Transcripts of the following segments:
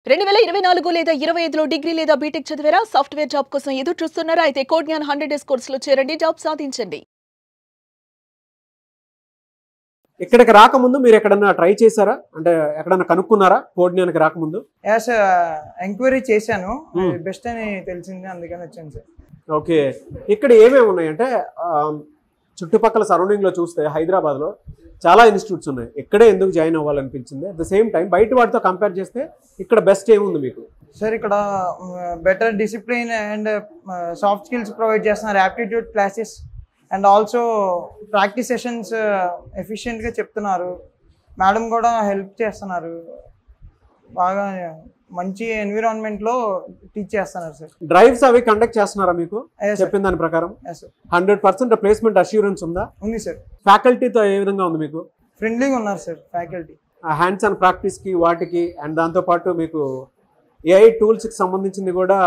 2024 లేదా 25లో డిగ్రీ లేదా బీటెక్ చదివారా? సాఫ్ట్‌వేర్ జాబ్ కోసం ఎదురు చూస్తున్నారా? అయితే కోడ్‌జ్ఞాన్ 100 డేస్ కోర్సులో చేరండి, జాబ్ సాధించండి. ఇక్కడికి రాకముందు మీరు ఎక్కడన్నా ట్రై చేశారా? అంటే ఎక్కడన్నా కనుక్కున్నారా కోడ్‌జ్ఞాన్‌కి రాకముందు? యాస్ ఎంక్వైరీ చేశాను. బెస్ట్ అని తెలిసింది, అందుకని వచ్చాను సార్. ఓకే. ఇక్కడ ఏమేమి ఉన్నాయంటే చుట్టుపక్కల సరౌండింగ్లో చూస్తే హైదరాబాద్లో చాలా ఇన్స్టిట్యూట్స్ ఉన్నాయి. ఇక్కడే ఎందుకు జాయిన్ అవ్వాలనిపించింది? అట్ ద సేమ్ టైం బయట వాటితో కంపేర్ చేస్తే ఇక్కడ బెస్ట్ ఏముంది మీకు? సార్ ఇక్కడ better discipline and soft skills provide చేస్తున్నారు, aptitude classes and also practice sessions ఎఫిషియెంట్గా చెప్తున్నారు. మేడం కూడా హెల్ప్ చేస్తున్నారు, బాగా మంచి ఎన్విరాన్మెంట్లో టీచ్ చేస్తున్నారు సార్. డ్రైవ్స్ అవి కండక్ట్ చేస్తున్నారా మీకు చెప్పిన దాని ప్రకారం? 100% ప్లేస్మెంట్ అష్యూరెన్స్ ఉందా? ఉంది సార్. ఫ్యాకల్టీతో ఏ విధంగా ఉంది మీకు? ఫ్రెండ్లీగా ఉన్నారు సార్ ఫ్యాకల్టీ. హ్యాండ్స్ ఆన్ ప్రాక్టీస్కి వాటికి అండ్ దాంతోపాటు మీకు ఏఐ టూల్స్కి సంబంధించింది కూడా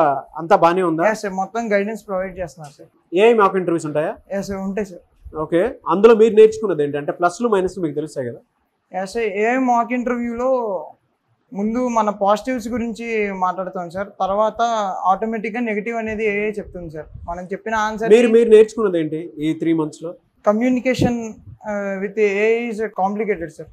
అంతా బాగానే ఉందా? సార్ మొత్తం గైడెన్స్ ప్రొవైడ్ చేస్తున్నారు సార్. ఏఐ మాక్ ఇంటర్వ్యూస్ ఉంటాయా? సార్ ఉంటాయి సార్. ఓకే. అందులో మీరు నేర్చుకున్నది ఏంటి? అంటే ప్లస్లు మైనస్లు మీకు తెలుస్తాయి కదా? సార్ ఏఐ మాక్ ఇంటర్వ్యూలో ముందు మన పాజిటివ్స్ గురించి మాట్లాడుతాం సార్, తర్వాత ఆటోమేటిక్గా నెగిటివ్ అనేది ఏఐ చెప్తుంది సార్. మనం చెప్పిన ఆన్సర్ మీరు నేర్చుకున్నది ఏంటి ఈ 3 monthsలో? Communication with AI is complicated sir.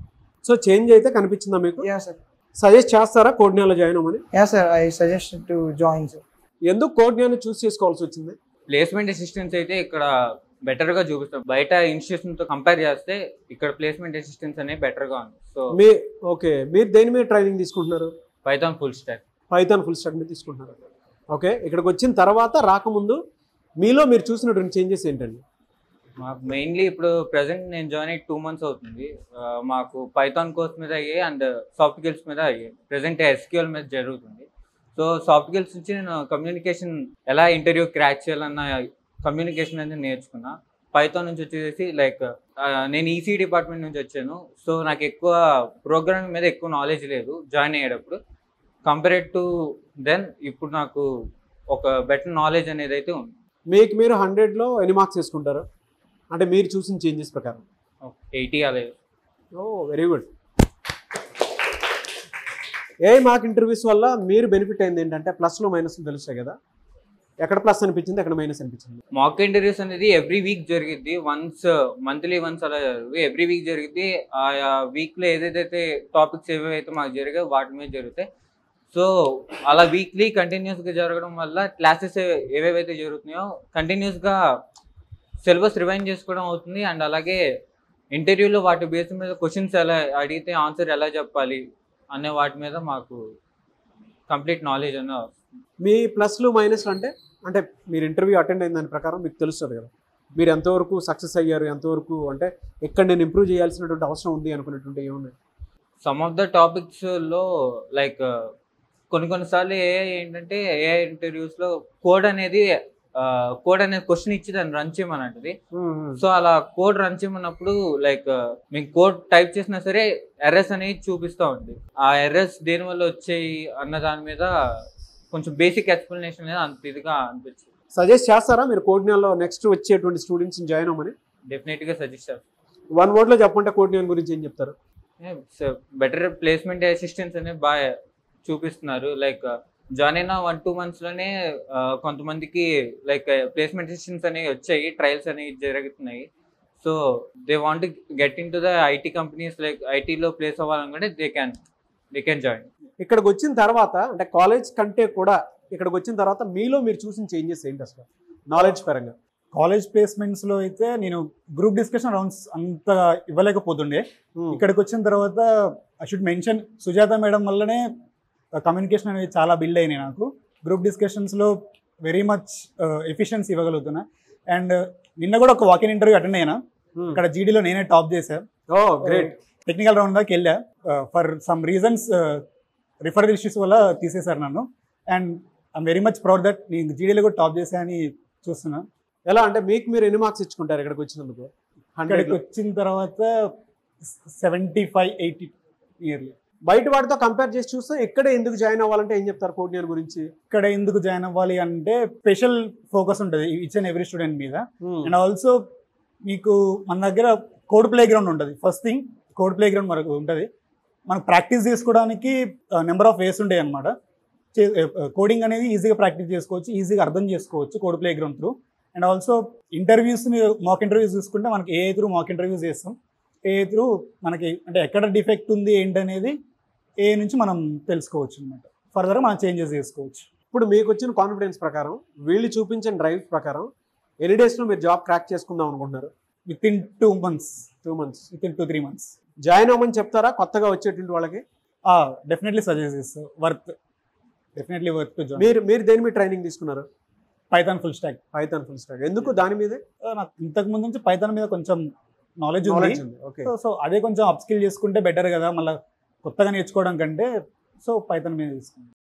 So change అయితే కనిపించిందా మీకు? Yeah sir. సజెస్ట్ చేస్తారా కోడ్‌జ్ఞాన్లో జాయిన్ అవ్వమని? Yeah sir, I suggest to join sir. ఎందుకు కోడ్‌జ్ఞాన్ చూస్ చేసుకోవాల్సి వచ్చింది? ప్లేస్మెంట్ అసిస్టెన్స్ అయితే ఇక్కడ బెటర్గా చూపిస్తాం. బయట ఇన్స్టిట్యూషన్తో కంపేర్ చేస్తే ఇక్కడ ప్లేస్మెంట్ అసిస్టెన్స్ అనేది బెటర్గా ఉంది. సో మీరు దేని మీద ట్రైనింగ్ తీసుకుంటున్నారు? పైథాన్ ఫుల్ స్టాక్ మీద తీసుకుంటున్నారు. ఓకే. ఇక్కడికి వచ్చిన తర్వాత రాకముందు మీలో మీరు చూసినటువంటి చేంజెస్ ఏంటండి? మాకు మెయిన్లీ ఇప్పుడు ప్రజెంట్ నేను జాయిన్ అయ్యి 2 months అవుతుంది. మాకు పైథాన్ కోర్స్ మీద అయ్యాయి అండ్ సాఫ్ట్ స్కిల్స్ మీద అయ్యాయి. ప్రజెంట్ ఎస్క్యూఎల్ మీద జరుగుతుంది. సో సాఫ్ట్ స్కిల్స్ నుంచి నేను కమ్యూనికేషన్ ఎలా ఇంటర్వ్యూ క్రాక్ చేయాలన్న కమ్యూనికేషన్ అనేది నేర్చుకున్నా. పైథాన్ నుంచి వచ్చేసి లైక్ నేను ఈసీ డిపార్ట్మెంట్ నుంచి వచ్చాను. సో నాకు ఎక్కువ ప్రోగ్రామింగ్ మీద ఎక్కువ నాలెడ్జ్ లేదు జాయిన్ అయ్యేటప్పుడు. కంపేర్డ్ టు దెన్ ఇప్పుడు నాకు ఒక బెటర్ నాలెడ్జ్ అనేది అయితే ఉంది. మీరు 100లో ఎన్ని మార్క్స్ తీసుకుంటారు? అంటే మీరు చూసిన చేంజెస్ ప్రకారం 80 అలా. Oh very good. AI mock interviews వల్ల మీరు బెనిఫిట్ అయింది ఏంటంటే ప్లస్లు మైనస్లు తెలుస్తాయి కదా? ఎక్కడ ప్లస్ అనిపించింది, ఎక్కడ మైనస్ అనిపించింది? మాక్ ఇంటర్వ్యూస్ అనేది ఎవ్రీ వీక్ జరిగిద్ది. మంత్లీ వన్స్ అలా జరుగుతుంది. ఎవ్రీ వీక్ జరిగిద్ది. ఆ వీక్లో ఏదైతే టాపిక్స్ ఏవైతే మాకు జరిగాయో వాటి మీద జరుగుతాయి. సో అలా వీక్లీ కంటిన్యూస్గా జరగడం వల్ల క్లాసెస్ ఏవేవైతే జరుగుతున్నాయో కంటిన్యూస్గా సిలబస్ రివైండ్ చేసుకోవడం అవుతుంది. అండ్ అలాగే ఇంటర్వ్యూలో వాటి బేస్ మీద క్వశ్చన్స్ ఎలా అడిగితే ఆన్సర్ ఎలా చెప్పాలి అనే వాటి మీద మాకు కంప్లీట్ నాలెడ్జ్ అన్న. మీ ప్లస్లు మైనస్లు అంటే మీరు ఇంటర్వ్యూ అటెండ్ అయిన దాని ప్రకారం మీకు తెలుస్తుంది కదా, మీరు ఎంతవరకు సక్సెస్ అయ్యారు, ఎంతవరకు అంటే ఇక్కడ నేను ఇంప్రూవ్ చేయాల్సినటువంటి అవసరం ఉంది అనుకునేటువంటి ఏమున్నాయి? సమ్ ఆఫ్ ద టాపిక్స్లో లైక్ కొన్నిసార్లు ఏంటంటే ఏఐ ఇంటర్వ్యూస్లో కోడ్ అనేది క్వశ్చన్ ఇచ్చి దాన్ని రన్ చేయమని అంటది. సో అలా కోడ్ రన్ చేయమన్నప్పుడు లైక్ మీకు కోడ్ టైప్ చేసినా సరే ఎర్రర్స్ అనేవి చూపిస్తూ ఉంది. ఆ ఎర్రర్స్ దేనివల్ల వచ్చాయి అన్న దాని మీద కొంచెం బేసిక్ ఎక్స్ప్లెనేషన్ అనేది అంత ఇదిగా అనిపించింది. సజెస్ట్ చేస్తారా మీరు కోడ్‌జ్ఞాన్లో నెక్స్ట్ వచ్చేటువంటి స్టూడెంట్స్ని జాయిన్ అవ్వమని? డెఫినెట్గా సజెస్ట్ చేస్తాను. 1 wordలో చెప్పంటే కోడ్‌జ్ఞాన్ గురించి ఏం చెప్తారు? బెటర్ ప్లేస్మెంట్ అసిస్టెన్స్ అనేది బాగా చూపిస్తున్నారు. లైక్ జాయిన్ అయిన 1-2 monthsలోనే కొంతమందికి లైక్ ప్లేస్మెంట్ అసిస్టెన్స్ అనేవి వచ్చాయి, ట్రయల్స్ అనేవి జరుగుతున్నాయి. So they want get in to the IT companies, like ఐటీలో ప్లేస్ అవ్వాలనుకుంటే దే కెన్ జాయిన్. ఇక్కడికి వచ్చిన తర్వాత అంటే కాలేజ్ కంటే కూడా ఇక్కడికి వచ్చిన తర్వాత మీలో మీరు చూసిన చేంజెస్ ఏంటి అసలు నాలెడ్జ్ పరంగా? కాలేజ్ ప్లేస్మెంట్స్లో అయితే నేను గ్రూప్ డిస్కషన్ రౌండ్స్ అంతగా ఇవ్వలేకపోతుండే. ఇక్కడికి వచ్చిన తర్వాత I should mention Sujatha madam వల్లనే కమ్యూనికేషన్ అనేది చాలా బిల్డ్ అయినాయి. నాకు గ్రూప్ డిస్కషన్స్లో వెరీ మచ్ ఎఫిషియన్సీ ఇవ్వగలుగుతున్నా. అండ్ నిన్న కూడా ఒక వాకిన్ ఇంటర్వ్యూ అటెండ్ అయినా, ఇక్కడ జీడీలో నేనే టాప్ చేశాను. గ్రేట్. టెక్నికల్ రౌండ్ దాకా వెళ్ళా. For some reasons referral issues వల్ల తీసేశారు నన్ను. And I'm very much proud that నేను జీడీలో కూడా టాప్ చేశా అని చూస్తున్నాను. ఎలా అంటే మీరు ఎన్ని మార్క్స్ ఇచ్చుకుంటారు ఇక్కడికి వచ్చినందుకు? ఇక్కడికి వచ్చిన తర్వాత 75-80 ఇయర్లీ. బయట వాటితో కంపేర్ చేసి చూస్తే ఇక్కడ ఎందుకు జాయిన్ అవ్వాలంటే ఏం చెప్తారు కోడ్‌జ్ఞాన్ గురించి? ఇక్కడ ఎందుకు జాయిన్ అవ్వాలి అంటే స్పెషల్ ఫోకస్ ఉంటుంది ఈచ్ అండ్ ఎవ్రీ స్టూడెంట్ మీద. అండ్ ఆల్సో మీకు మన దగ్గర కోడ్ ప్లే గ్రౌండ్ ఉంటుంది. First thing code play ground మనకు ఉంటుంది. మనకు ప్రాక్టీస్ చేసుకోవడానికి నెంబర్ ఆఫ్ వేస్ ఉంటాయి అనమాట. కోడింగ్ అనేది ఈజీగా ప్రాక్టీస్ చేసుకోవచ్చు, ఈజీగా అర్థం చేసుకోవచ్చు code play ground through. And also interviews, mock interviews చూసుకుంటే మనకి ఏఐ త్రూ మాక్ ఇంటర్వ్యూస్ చేస్తాం. ఏఐ త్రూ మనకి అంటే ఎక్కడ డిఫెక్ట్ ఉంది ఏంటనేది ఏఐ నుంచి మనం తెలుసుకోవచ్చు అనమాట. ఫర్దర్గా మనం చేంజెస్ చేసుకోవచ్చు. ఇప్పుడు మీకు వచ్చిన కాన్ఫిడెన్స్ ప్రకారం, వీళ్ళు చూపించిన డ్రైవ్ ప్రకారం ఎన్ని డేస్లో మీరు జాబ్ క్రాక్ చేసుకుందాం అనుకుంటున్నారు? Within 2 months, within 2-3 months join అవ్వమని చెప్తారా కొత్తగా వచ్చేటువంటి వాళ్ళకి? డెఫినెట్లీ సజెస్ట్ చేస్తాను. Definitely worth to join. మీరు దేని మీద ట్రైనింగ్ తీసుకున్నారు? Python full stack. Python full stack. ఎందుకు దాని మీదే? నాకు ఇంతకు ముందు నుంచి పైథాన్ మీద కొంచెం నాలెడ్జ్ ఉంది. ఓకే. సో అదే కొంచెం అప్ స్కిల్ చేసుకుంటే బెటర్ కదా, మళ్ళీ కొత్తగా నేర్చుకోవడం కంటే. సో పైథాన్ మీద తీసుకున్నాను.